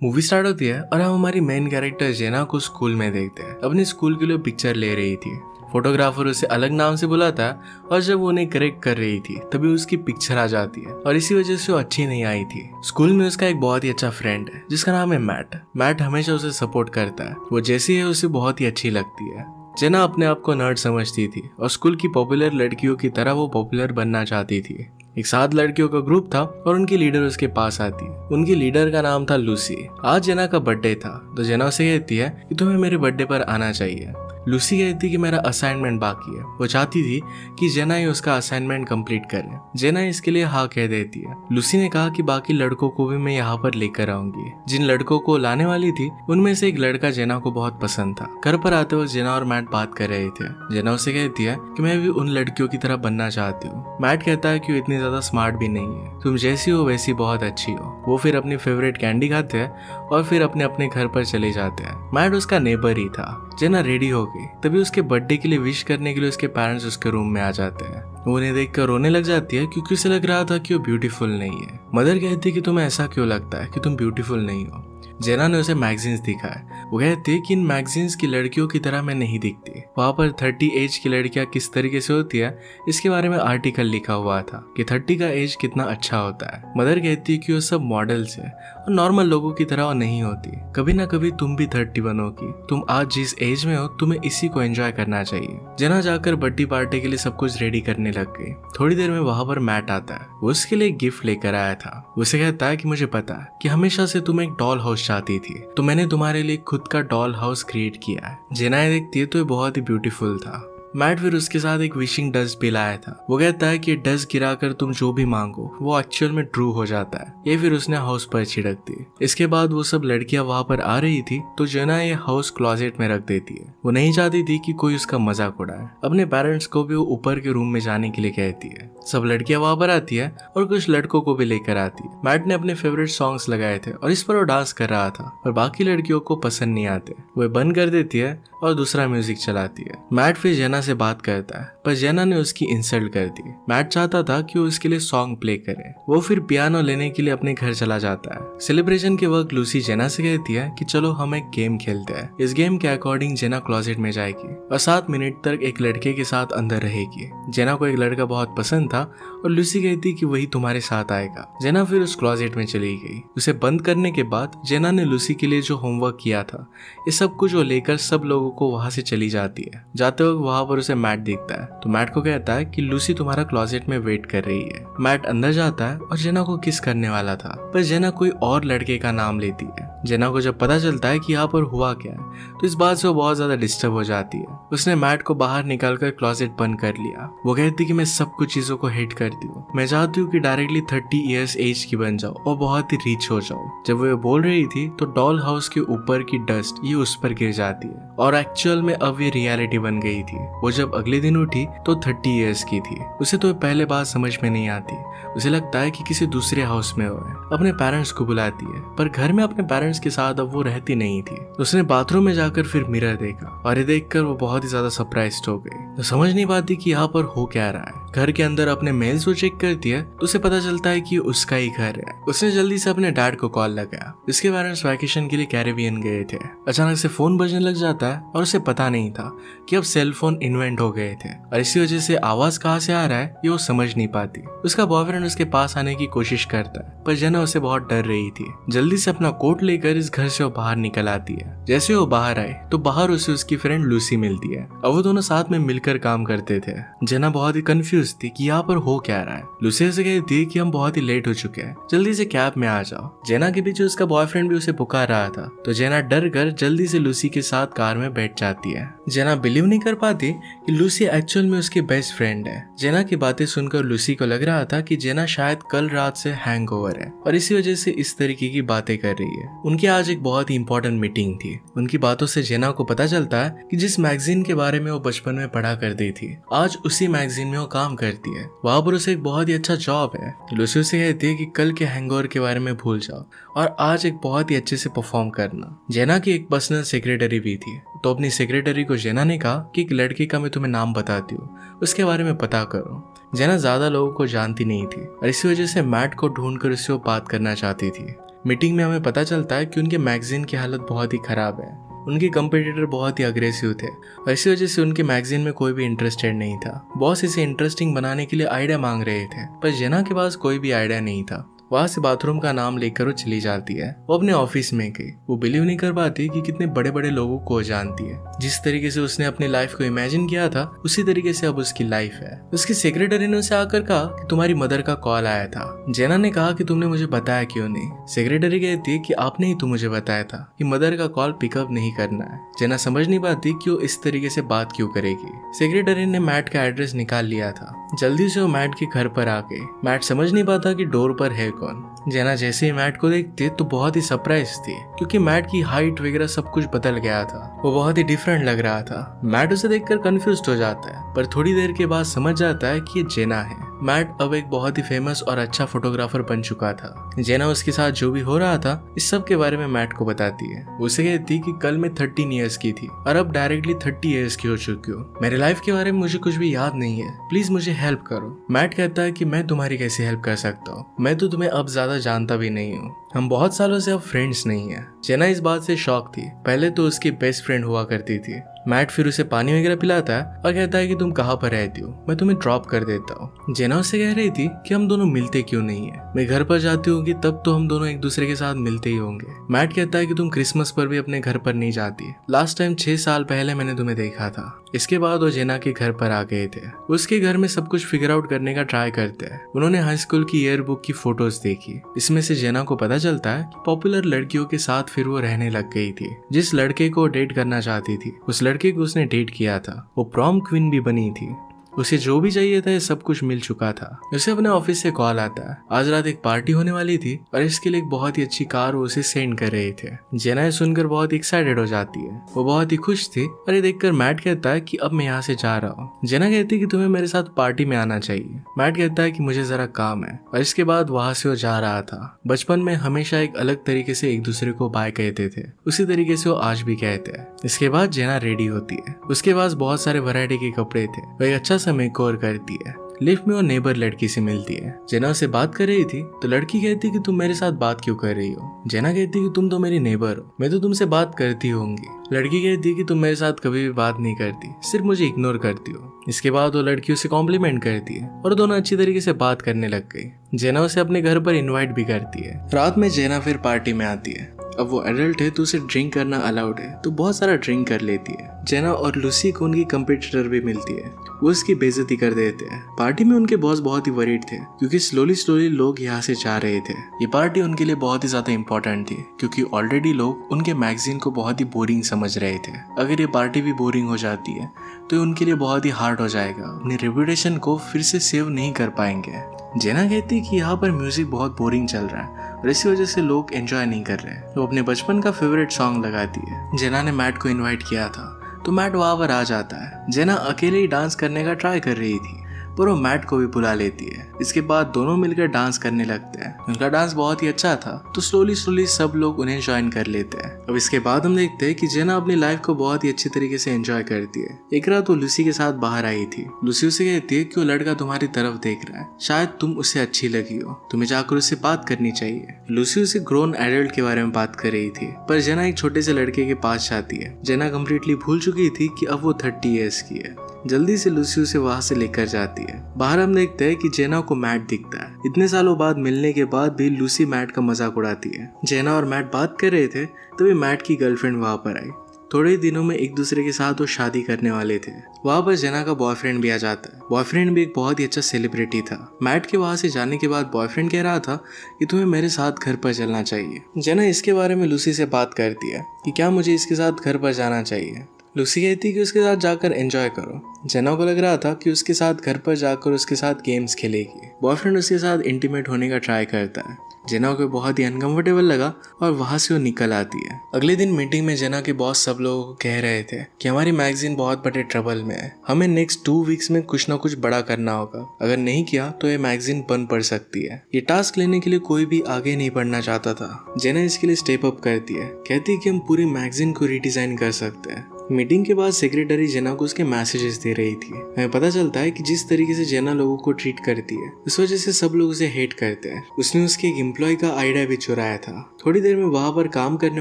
Movie start होती है और हम हमारी मेन कैरेक्टर जेना को स्कूल में देखते हैं। अपने स्कूल के लिए पिक्चर ले रही थी। फोटोग्राफर उसे अलग नाम से बुलाता है और जब वो उन्हें करेक्ट कर रही थी तभी उसकी पिक्चर आ जाती है और इसी वजह से वो अच्छी नहीं आई थी। स्कूल में उसका एक बहुत ही अच्छा फ्रेंड है जिसका नाम है मैट। मैट हमेशा उसे सपोर्ट करता है। वो जैसी है उसे बहुत ही अच्छी लगती है। जेना अपने आप को नर्ड समझती थी और स्कूल की पॉपुलर लड़कियों की तरह वो पॉपुलर बनना चाहती थी। एक 7 लड़कियों का ग्रुप था और उनकी लीडर उसके पास आती है। उनकी लीडर का नाम था लूसी। आज जेना का बर्थडे था तो जेना उसे कहती है कि तुम्हें मेरे बर्थडे पर आना चाहिए। लूसी कहती कि मेरा असाइनमेंट बाकी है। वो चाहती थी कि जेना ही उसका असाइनमेंट कंप्लीट करे। जेना इसके लिए हाँ कह देती है। लूसी ने कहा कि बाकी लड़कों को भी मैं यहाँ पर लेकर आऊंगी। जिन लड़कों को लाने वाली थी उनमें से एक लड़का जेना को बहुत पसंद था। घर पर आते वक्त जेना और मैट बात कर रहे थे। जेना उसे कहती है कि मैं भी उन लड़कियों की तरह बनना चाहती हूँ। मैट कहता है कि वो इतनी ज्यादा स्मार्ट भी नहीं है, तुम जैसी हो वैसी बहुत अच्छी हो। वो फिर अपनी फेवरेट कैंडी खाते हैं और फिर अपने अपने घर पर चले जाते हैं। मैट उसका नेबर ही था। जेना रेडी हो गई तभी उसके बर्थडे के लिए विश करने के लिए उसके पेरेंट्स उसके रूम में आ जाते हैं। वो उन्हें देखकर रोने लग जाती है क्योंकि उसे लग रहा था कि वो ब्यूटीफुल नहीं है। मदर कहती है कि तुम्हें ऐसा क्यों लगता है कि तुम ब्यूटीफुल नहीं हो। जेना ने उसे मैगजीन्स दिखाया। वो कहती है कि इन मैगजीन्स की लड़कियों की तरह मैं नहीं दिखती। वहाँ पर 30 एज की लड़कियां किस तरीके से होती है इसके बारे में आर्टिकल लिखा हुआ था कि 30 का एज कितना अच्छा होता है। मदर कहती है कि वो सब मॉडल्स है और नॉर्मल लोगों की तरह वो नहीं होती। कभी ना कभी तुम भी 30 बनोगी। तुम आज जिस एज में हो तुम्हें इसी को एंजॉय करना चाहिए। जेना जाकर बर्थडे पार्टी के लिए सब कुछ रेडी करने लग गई। थोड़ी देर में वहाँ पर मैट आता है। वो उसके लिए गिफ्ट लेकर आया था। उसे कहता है कि मुझे पता है कि हमेशा से तुम एक डॉल हाउस चाहती थी तो मैंने तुम्हारे लिए खुद का डॉल हाउस क्रिएट किया है। जेना ये देखती है तो ये बहुत ही ब्यूटीफुल था। मैट फिर उसके साथ एक विशिंग डस्ट भी लाया था। वो कहता है कि डस्ट गिराकर तुम जो भी मांगो वो एक्चुअल में ट्रू हो जाता है। ये फिर उसने हाउस पर छिड़क दी। इसके बाद वो सब लड़कियां वहां पर आ रही थी तो जेना ये हाउस क्लोजेट में रख देती है। वो नहीं चाहती थी कि कोई उसका मजाक उड़ाए। अपने पेरेंट्स को भी वो ऊपर के रूम में जाने के लिए कहती है। सब लड़कियां वहां पर आती है और कुछ लड़कों को भी लेकर आती है। मैट ने अपने फेवरेट सॉन्ग्स लगाए थे और इस पर वो डांस कर रहा था और बाकी लड़कियों को पसंद नहीं आते। वो बंद कर देती है और दूसरा म्यूजिक चलाती है। मैट फिर जेना से बात करता है पर जेना ने उसकी इंसल्ट कर दी। मैट चाहता था कि वो उसके लिए सॉन्ग प्ले करे। वो फिर पियानो लेने के लिए अपने घर चला जाता है। सेलिब्रेशन के वक्त लूसी जेना से कहती है कि चलो हम एक गेम खेलते हैं। इस गेम के अकॉर्डिंग जेना क्लोजेट में जाएगी और 7 मिनट तक एक लड़के के साथ अंदर रहेगी। जेना को एक लड़का बहुत पसंद था और लूसी कहती कि वही तुम्हारे साथ आएगा। जेना फिर उस क्लोजेट में चली गई। उसे बंद करने के बाद जेना ने लूसी के लिए जो होमवर्क किया था ये सब कुछ वो लेकर सब लोगों को वहां से चली जाती है। जाते वक्त वहां पर उसे मैट दिखता है तो मैट को कहता है कि लूसी तुम्हारा क्लोजेट में वेट कर रही है। मैट अंदर जाता है और जेना को किस करने वाला था पर जेना कोई और लड़के का नाम लेती है। जेना को जब पता चलता है कि यहाँ पर हुआ क्या है तो इस बात से वो बहुत ज्यादा डिस्टर्ब हो जाती है। उसने मैट को बाहर निकालकर क्लोजेट बंद कर लिया। वो कहती कि मैं सब कुछ चीजों को हेट करती हूँ। मैं चाहती हूँ कि डायरेक्टली 30 इयर्स एज की बन जाओ और बहुत ही रिच हो जाओ। जब वो बोल रही थी तो डॉल हाउस के ऊपर की डस्ट ये उस पर गिर जाती है और एक्चुअल में अब ये रियलिटी बन गई थी। वो जब अगले दिन उठी तो 30 इयर्स की थी। उसे तो पहले बात समझ में नहीं आती। उसे लगता है कि किसी दूसरे हाउस में हो। अपने पेरेंट्स को बुलाती है पर घर में अपने पेरेंट्स के साथ अब वो रहती नहीं थी। उसने बाथरूम में जाकर फिर मिरर देखा और ये देखकर वो बहुत ही ज्यादा सरप्राइज्ड हो गई। तो समझ नहीं पाती कि यहाँ पर हो क्या रहा है। घर के अंदर अपने मेल्स को चेक करती है तो उसे पता चलता है कि उसका ही घर है। उसने जल्दी से अपने डैड को कॉल लगाया। इसके पेरेंट्स वैकेशन के लिए कैरेबियन गए थे। अचानक से फोन बजने लग जाता है और उसे पता नहीं था कि अब सेल फोन इन्वेंट हो गए थे और इसी वजह से आवाज कहाँ से आ रहा है ये वो समझ नहीं पाती। उसका बॉयफ्रेंड उसके पास आने की कोशिश करता है पर जेना उसे बहुत डर रही थी। जल्दी से अपना कोट लेकर इस घर से वो बाहर निकल आती है। जैसे वो बाहर आए तो बाहर उसे उसकी फ्रेंड लूसी मिलती है और वो दोनों साथ में मिलकर काम करते थे। जेना बहुत ही कंफ्यूज थी कि यहाँ पर हो क्या रहा है। लूसी से कहती है कि हम बहुत ही लेट हो चुके हैं, जल्दी से कैब में आ जाओ। जेना के पीछे उसका बॉयफ्रेंड भी उसे पुकार रहा था तो जेना डर कर जल्दी से लूसी के साथ कार में बैठ जाती है। जेना बिलीव नहीं कर पाती कि लूसी एक्चुअल में उसकी बेस्ट फ्रेंड है। जेना की बातें सुनकर लूसी को लग रहा था कि जेना शायद कल रात से हैंगओवर है और इसी वजह से इस तरीके की बातें कर रही है। उनकी आज एक बहुत ही इंपॉर्टेंट मीटिंग थी। उनकी बातों से जेना को पता चलता है कि जिस मैगजीन के बारे में वो बचपन में पढ़ा करती थी आज उसी मैगजीन में वो काम करती है। वहां पर उसे एक बहुत ही अच्छा जॉब है। लूसी उसे कहती है कि कल के हैंगओवर के बारे में भूल जाओ और आज एक बहुत ही अच्छे से परफॉर्म करना। जेना की एक पर्सनल सेक्रेटरी भी थी तो अपनी सेक्रेटरी को जेना ने कहा कि एक लड़के का मैं तुम्हें नाम बताती हूँ, उसके बारे में पता करो। जेना ज्यादा लोगों को जानती नहीं थी और इसी वजह से मैट को ढूंढकर उससे वो बात करना चाहती थी। मीटिंग में हमें पता चलता है कि उनके मैगजीन की हालत बहुत ही खराब है। उनके कंपटीटर बहुत ही अग्रेसिव थे और इसी वजह से उनके मैगजीन में कोई भी इंटरेस्टेड नहीं था। बॉस इसे इंटरेस्टिंग बनाने के लिए आइडिया मांग रहे थे, पर जेना के पास कोई भी आइडिया नहीं था। वहां से बाथरूम का नाम लेकर वो चली जाती है। वो अपने ऑफिस में गई। वो बिलीव नहीं कर पाती कि कितने बड़े बड़े लोगों को जानती है। जिस तरीके से उसने अपनी लाइफ को इमेजिन किया था उसी तरीके से अब उसकी लाइफ है। उसकी सेक्रेटरी ने उसे आकर कहा कि तुम्हारी मदर का कॉल आया था। जेना ने कहा कि तुमने मुझे बताया क्यों नहीं। सेक्रेटरी कहती है कि आपने ही तो मुझे बताया था कि मदर का कॉल पिकअप नहीं करना है। जेना समझ नहीं पाती कि वो इस तरीके से बात क्यों करेगी। सेक्रेटरी ने मैट का एड्रेस निकाल लिया था। जल्दी से वो मैट के घर पर आ गए। मैट समझ नहीं पाता कि डोर पर है कौन। जेना जैसे ही मैट को देखती तो बहुत ही सरप्राइज थी, क्योंकि मैट की हाइट वगैरह सब कुछ बदल गया था। वो बहुत ही डिफरेंट लग रहा था। मैट उसे देखकर कंफ्यूज्ड हो जाता है, पर थोड़ी देर के बाद समझ जाता है कि ये जेना है। मैट अब एक बहुत ही फेमस और अच्छा फोटोग्राफर बन चुका था। जेना उसके साथ जो भी हो रहा था इस सब के बारे में मैट को बताती है। उसे कहती कि कल मैं 13 इयर्स की थी और अब डायरेक्टली 30 इयर्स की हो चुकी हूँ। मेरे लाइफ के बारे में मुझे कुछ भी याद नहीं है, प्लीज मुझे हेल्प करो। मैट कहता है कि मैं तुम्हारी कैसे हेल्प कर सकता हूँ, मैं तो तुम्हें अब ज्यादा जानता भी नहीं हूँ, हम बहुत सालों से अब फ्रेंड्स नहीं है। जेना इस बात से शॉक थी। पहले तो उसकी बेस्ट फ्रेंड हुआ करती थी। मैट फिर उसे पानी वगैरह पिलाता है और कहता है कि तुम कहाँ पर रहती हो, मैं तुम्हें ड्रॉप कर देता हूँ। जेना उससे कह रही थी कि हम दोनों मिलते क्यों नहीं है, मैं घर पर जाती होंगी तब तो हम दोनों एक दूसरे के साथ मिलते ही होंगे। मैट कहता है कि तुम क्रिसमस पर भी अपने घर पर नहीं जाती, लास्ट टाइम 6 साल पहले मैंने तुम्हें देखा था। इसके बाद वो जेना के घर पर आ गए थे। उसके घर में सब कुछ फिगर आउट करने का ट्राई करते हैं। उन्होंने हाई स्कूल की ईयर बुक की फोटोज देखी। इसमें से जेना को पता चलता है कि पॉपुलर लड़कियों के साथ फिर वो रहने लग गई थी। जिस लड़के को डेट करना चाहती थी उस लड़के को उसने डेट किया था। वो प्रॉम क्वीन भी बनी थी। उसे जो भी चाहिए था सब कुछ मिल चुका था। उसे अपने ऑफिस से कॉल आता है। आज रात एक पार्टी होने वाली थी और इसके लिए एक बहुत ही अच्छी कार वो उसे सेंड कर रहे थे। जेना सुनकर बहुत एक्साइटेड हो जाती है। वो बहुत ही खुश थी और ये देखकर मैट कहता है कि अब मैं यहाँ से जा रहा हूँ। जेना कहती है कि तुम्हें मेरे साथ पार्टी में आना चाहिए। मैट कहता है कि मुझे जरा काम है और इसके बाद वहां से वो जा रहा था। बचपन में हमेशा एक अलग तरीके से एक दूसरे को बाय कहते थे, उसी तरीके से वो आज भी कहते हैं। इसके बाद जेना रेडी होती है। उसके पास बहुत सारे वैरायटी के कपड़े थे। वो एक अच्छा मेकओवर करती है। लिफ्ट में वो नेबर लड़की से मिलती है। जेना से बात कर रही थी तो लड़की कहती कि तुम मेरे साथ बात क्यों कर रही हो। जेना कहती कि तुम तो मेरी नेबर हो, मैं तो तुमसे बात करती होंगी। लड़की कहती कि तुम मेरे साथ कभी भी बात नहीं करती, सिर्फ मुझे इग्नोर करती हो। इसके बाद वो लड़की उसे कॉम्प्लीमेंट करती है और दोनों अच्छी तरीके से बात करने लग गई। जेना उसे अपने घर पर इन्वाइट भी करती है। रात में जेना फिर पार्टी में आती है। अब वो एडल्ट है तो उसे ड्रिंक करना अलाउड है, तो बहुत सारा ड्रिंक कर लेती है। जेना और लूसी को उनकी कंपटीटर भी मिलती है। वो उसकी बेइज्जती कर देते हैं। पार्टी में उनके बॉस बहुत ही वरीड थे, क्योंकि स्लोली लोग यहाँ से जा रहे थे। ये पार्टी उनके लिए बहुत ही ज्यादा इंपॉर्टेंट थी, क्योंकि ऑलरेडी लोग उनके मैगजीन को बहुत ही बोरिंग समझ रहे थे। अगर ये पार्टी भी बोरिंग हो जाती है तो उनके लिए बहुत ही हार्ड हो जाएगा। अपनी रेपुटेशन को फिर से सेव नहीं कर पाएंगे। जेना कहती कि यहाँ पर म्यूजिक बहुत बोरिंग चल रहा है और इसी वजह से लोग एंजॉय नहीं कर रहे। वो अपने बचपन का फेवरेट सॉन्ग लगाती है। जेना ने मैट को इनवाइट किया था तो मैट वहां पर आ जाता है। जेना अकेले ही डांस करने का ट्राई कर रही थी, पर वो मैट को भी बुला लेती है। इसके बाद दोनों मिलकर डांस करने लगते हैं। उनका डांस बहुत ही अच्छा था, तो स्लोली सब लोग उन्हें ज्वाइन कर लेते हैं। अब इसके बाद हम देखते हैं कि जेना अपनी लाइफ को बहुत ही अच्छी तरीके से एंजॉय करती है। एक रात वो लूसी के साथ बाहर आई थी। लूसी उसे कहती है कि वो लड़का तुम्हारी तरफ देख रहा है, शायद तुम उसे अच्छी लगी हो, तुम्हें जाकर उससे बात करनी चाहिए। लूसी उसे ग्रोन एडल्ट के बारे में बात कर रही थी, पर जेना एक छोटे से लड़के के पास जाती है। जेना कम्प्लीटली भूल चुकी थी कि अब वो 30 ईयर्स की है। जल्दी से लूसी उसे वहां से लेकर जाती है। बाहर हम देखते हैं कि जेना को मैट दिखता है। इतने सालों बाद मिलने के बाद भी लूसी मैट का मजाक उड़ाती है। जेना और मैट बात कर रहे थे तभी मैट की गर्लफ्रेंड वहां पर आई। थोड़े ही दिनों में एक दूसरे के साथ वो शादी करने वाले थे। वहां पर जेना का बॉयफ्रेंड भी आ जाता है। बॉयफ्रेंड भी एक बहुत ही अच्छा सेलिब्रिटी था। मैट के वहां से जाने के बाद बॉयफ्रेंड कह रहा था कि तुम्हें मेरे साथ घर पर चलना चाहिए। जेना इसके बारे में लूसी से बात करती है कि क्या मुझे इसके साथ घर पर जाना चाहिए। लूसी कहती कि उसके साथ जाकर एंजॉय करो। जेना को लग रहा था कि उसके साथ घर पर जाकर उसके साथ गेम्स खेलेगी। बॉयफ्रेंड उसके साथ इंटीमेट होने का ट्राई करता है। जेना को बहुत ही अनकंफर्टेबल लगा और वहां से वो निकल आती है। अगले दिन मीटिंग में जेना के बॉस सब लोगों को कह रहे थे कि हमारी मैगजीन बहुत बड़े ट्रबल में है, हमें नेक्स्ट 2 वीक्स में कुछ ना कुछ बड़ा करना होगा। अगर नहीं किया तो ये मैगजीन बंद पड़ सकती है। ये टास्क लेने के लिए कोई भी आगे नहीं बढ़ना चाहता था। जेना इसके लिए स्टेप अप करती है। कहती है कि हम पूरी मैगजीन को रीडिजाइन कर सकते हैं। मीटिंग के बाद सेक्रेटरी जेना को उसके मैसेजेस दे रही थी। हमें पता चलता है कि जिस तरीके से जेना लोगों को ट्रीट करती है उस वजह से सब लोग उसे हेट करते हैं। उसने उसके एक एम्प्लॉय का आइडिया भी चुराया था। थोड़ी देर में वहां पर काम करने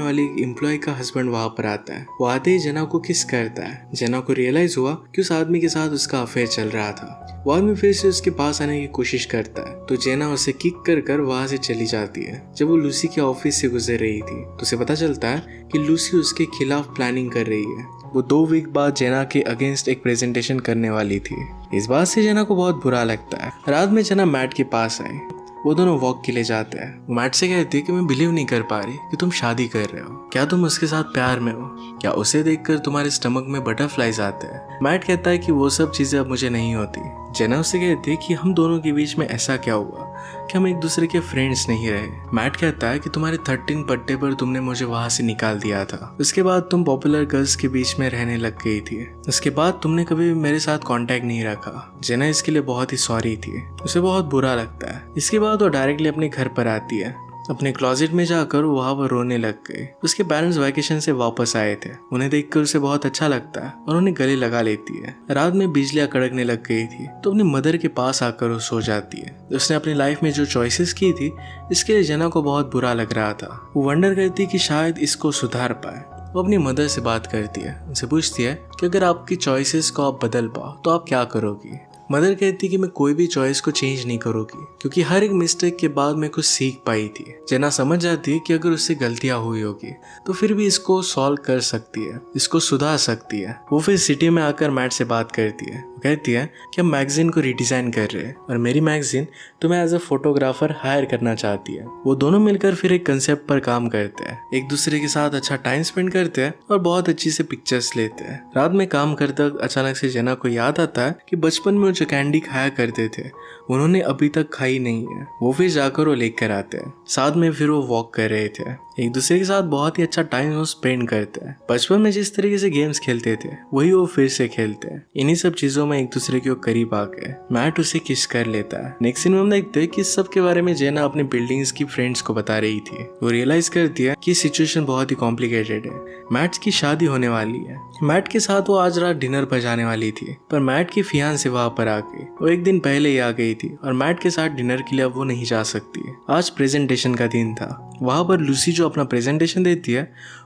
वाली एक एम्प्लॉय का हस्बैंड वहां पर आता है। वो आते ही जेना को किस करता है। जेना को रियलाइज हुआ कि उस आदमी के साथ उसका अफेयर चल रहा था। वो आदमी फिर से उसके पास आने की कोशिश करता है तो जेना उसे किक कर वहां से चली जाती है। जब वो लूसी के ऑफिस से गुजर रही थी तो उसे पता चलता है कि लूसी उसके खिलाफ प्लानिंग कर रही है। वो 2 वीक बाद जेना के अगेंस्ट एक प्रेजेंटेशन करने वाली थी। इस बात से जेना को बहुत बुरा लगता है। रात में जेना मैट के पास आई। वो दोनों वॉक के लिए जाते हैं। वो मैट से कहती है कि मैं बिलीव नहीं कर पा रही कि तुम शादी कर रहे हो। क्या तुम उसके साथ प्यार में हो? क्या उसे देखकर तुम्हारे स्टमक में बटरफ्लाइज आते हैं? मैट कहता है कि वो सब चीजें अब मुझे नहीं होती। जेना उससे कहती है कि हम दोनों के बीच में ऐसा क्या हुआ कि हम एक दूसरे के फ्रेंड्स नहीं रहे। मैट कहता है कि तुम्हारे 13 बर्थडे पर तुमने मुझे वहां से निकाल दिया था। उसके बाद तुम पॉपुलर गर्ल्स के बीच में रहने लग गई थी। उसके बाद तुमने कभी भी मेरे साथ कांटेक्ट नहीं रखा। जेना इसके लिए बहुत ही सॉरी थी। उसे बहुत बुरा लगता है। इसके बाद वो डायरेक्टली अपने घर पर आती है। अपने क्लोजेट में जाकर वो वहां पर रोने लग गए। उसके पेरेंट्स वैकेशन से वापस आए थे। उन्हें देखकर उसे बहुत अच्छा लगता है और उन्हें गले लगा लेती है। रात में बिजलियां कड़कने लग गई थी तो अपनी मदर के पास आकर वो सो जाती है। उसने अपनी लाइफ में जो चॉइसेस की थी इसके लिए जेना को बहुत बुरा लग रहा था। वो वंडर करती कि शायद इसको सुधार पाए। वो अपनी मदर से बात करती है। उनसे पूछती है कि अगर आपकी चॉइसेस को आप बदल पाओ तो आप क्या करोगी। मदर कहती कि मैं कोई भी चॉइस को चेंज नहीं करूंगी क्योंकि हर एक मिस्टेक के बाद मैं कुछ सीख पाई थी। जेना समझ जाती है कि अगर उससे गलतियां हुई होगी तो फिर भी इसको सॉल्व कर सकती है, इसको सुधार सकती है। वो फिर सिटी में आकर मैट से बात करती है। वो कहती है कि हम मैगजीन को रिडिजाइन कर रहे हैं और मेरी मैगजीन तुम्हें एज अ फोटोग्राफर हायर करना चाहती है। वो दोनों मिलकर फिर एक कंसेप्ट पर काम करते हैं, एक दूसरे के साथ अच्छा टाइम स्पेंड करते हैं और बहुत अच्छी से पिक्चर्स लेते हैं। रात में काम करते वक्त अचानक से जेना को याद आता है कि बचपन में जो कैंडी खाया करते थे उन्होंने अभी तक खाई नहीं है। वो फिर जाकर वो लेकर आते हैं। साथ में फिर वो वॉक कर रहे थे। एक दूसरे के साथ बहुत ही अच्छा टाइम वो स्पेंड करते हैं। बचपन में जिस तरीके से गेम्स खेलते थे वही वो फिर से खेलते हैं। इन्हीं सब चीजों में एक दूसरे के करीब आके मैट उसे किस कर लेता है। नेक्स्ट सीन में हम देखते हैं कि इस सब के बारे में जेना अपने बिल्डिंग्स की फ्रेंड्स को बता रही थी। वो रियलाइज करती है कि सिचुएशन बहुत ही कॉम्प्लिकेटेड है। मैट की शादी होने वाली है। मैट के साथ वो आज रात डिनर पर जाने वाली थी पर मैट की फियांसे वहां पर आ गई। वो एक दिन पहले ही आ गई थी और मैट के साथ डिनर के लिए अब वो नहीं जा सकती। आज प्रेजेंटेशन का दिन था। वहां पर लूसी जो अपना प्रेजेंटेशन देती है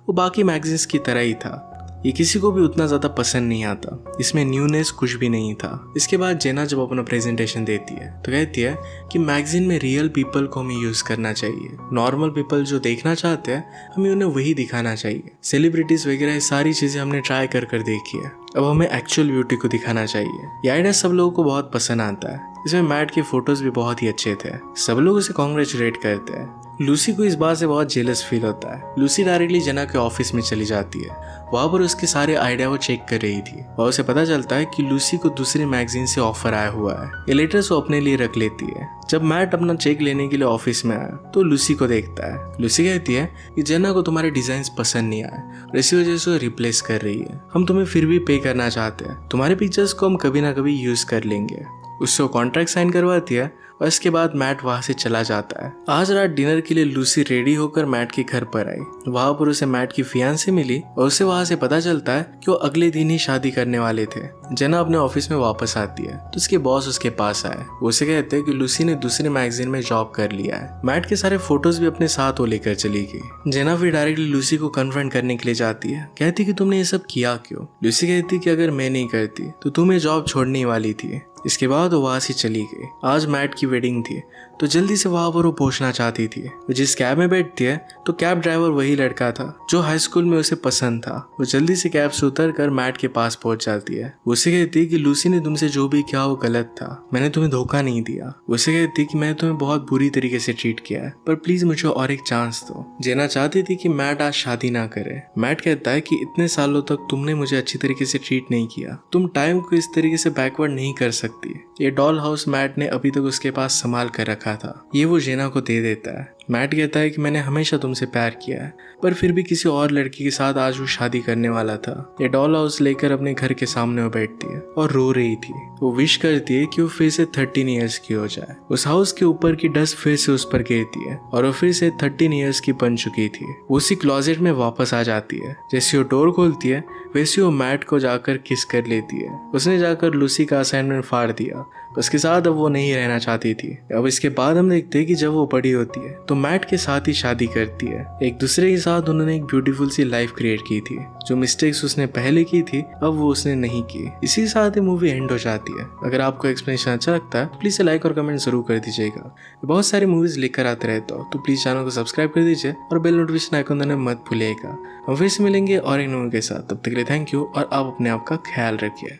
वो बाकी मैगजीन्स की तरह ही था। ये किसी को भी उतना ज्यादा पसंद नहीं आता। इसमें न्यूनेस कुछ भी नहीं था। इसके बाद जेना जब अपना प्रेजेंटेशन देती है तो कहती है कि मैगजीन में रियल पीपल को हमें यूज करना चाहिए। नॉर्मल पीपल जो देखना चाहते हैं हमें उन्हें वही दिखाना चाहिए। सेलिब्रिटीज वगैरह सारी चीजें हमने ट्राई कर देखी है। अब हमें एक्चुअल ब्यूटी को दिखाना चाहिए। ये आइडिया सब लोगों को बहुत पसंद आता है। इसमें मैट के फोटोज भी बहुत ही अच्छे थे। सब लोग उसे कॉन्ग्रेचुलेट करते हैं। लूसी को इस बात से बहुत जेलस फील होता है। लूसी डायरेक्टली जेना के ऑफिस में चली जाती है। वहां पर उसके सारे आइडिया वो चेक कर रही थी और उसे पता चलता है कि लूसी को दूसरी मैगजीन से ऑफर आया हुआ है। ये लेटर्स वो अपने लिए रख लेती है। जब मैट अपना चेक लेने के लिए ऑफिस में आया तो लूसी को देखता है। लूसी कहती है कि जेना को तुम्हारे डिजाइन पसंद नहीं आए और इसी वजह से रिप्लेस कर रही है। हम तुम्हें फिर भी पे करना चाहते हैं। तुम्हारे पिक्चर्स को हम कभी ना कभी यूज कर लेंगे। उससे कॉन्ट्रैक्ट साइन करवाती है और इसके बाद मैट वहां से चला जाता है। आज रात डिनर के लिए लूसी रेडी होकर मैट के घर पर आई। वहां पर उसे मैट की फियांसे मिली और उसे वहां से पता चलता है कि वो अगले दिन ही शादी करने वाले थे। जेना अपने ऑफिस में वापस आती है तो उसके बॉस उसके पास आए। वो उसे कहते हैं कि लूसी ने दूसरे मैगजीन में जॉब कर लिया है। मैट के सारे फोटोज भी अपने साथ वो लेकर चली गई। जेना फिर डायरेक्टली लूसी को कन्फ्रंट करने के लिए जाती है। कहती कि तुमने ये सब किया क्यों? लूसी कहती कि अगर मैं नहीं करती तो तुम्हें जॉब छोड़ने वाली थी। इसके बाद वो वहां से चली गई। आज मैट की वेडिंग थी तो जल्दी से वहां पर वो पहुंचना चाहती थी। वो जिस कैब में बैठती है तो कैब ड्राइवर वही लड़का था जो हाई स्कूल में उसे पसंद था। वो जल्दी से कैब से उतर कर मैट के पास पहुंच जाती है। उसे कहती कि लूसी ने तुमसे जो भी किया वो गलत था। मैंने तुम्हें धोखा नहीं दिया। उसे कहती कि मैंने तुम्हें बहुत बुरी तरीके से ट्रीट किया है पर प्लीज मुझे और एक चांस दो। जेना चाहती थी कि मैट आज शादी ना करे। मैट कहता है कि इतने सालों तक तुमने मुझे अच्छी तरीके से ट्रीट नहीं किया। तुम टाइम को इस तरीके से बैकवर्ड नहीं कर सकती। ये डॉल हाउस मैट ने अभी तक उसके पास संभाल कर रखा था। ये वो जेना को दे देता है। मैट कहता है कि मैंने हमेशा तुमसे प्यार किया है, पर फिर भी किसी और लड़की के साथ आज वो शादी करने वाला था। ये डॉल हाउस लेकर अपने घर के सामने वो बैठती है और रो रही थी। वो विश करती है कि वो फिर से 13 ईयर्स की हो जाए। उस हाउस के ऊपर की डस्ट फिर से उस पर गिरती है और वो फिर से 13 ईयर्स की बन चुकी थी। वो उसी क्लोजेट में वापस आ जाती है। जैसे वो डोर खोलती है वैसे वो मैट को जाकर किस कर लेती है। उसने जाकर लूसी का असाइनमेंट फाड़ दिया। उसके साथ अब वो नहीं रहना चाहती थी। अब इसके बाद हम देखते हैं कि जब वो बड़ी होती है तो मैट के साथ ही शादी करती है। एक दूसरे के साथ उन्होंने एक ब्यूटीफुल सी लाइफ क्रिएट की थी। जो मिस्टेक्स उसने पहले की थी अब वो उसने नहीं की। इसी के साथ ही मूवी एंड हो जाती है। अगर आपको एक्सप्लेनेशन अच्छा लगता है प्लीज लाइक और कमेंट जरूर कर दीजिएगा। बहुत सारी मूवीज लेकर आते रहता हूँ तो प्लीज चैनल को सब्सक्राइब कर दीजिए और बेल नोटिफिकेशन आइकन दबाना मत भूलिएगा। हम फिर से मिलेंगे और एक मूवी के साथ। तब तक के लिए थैंक यू और आप अपने आप का ख्याल रखिए।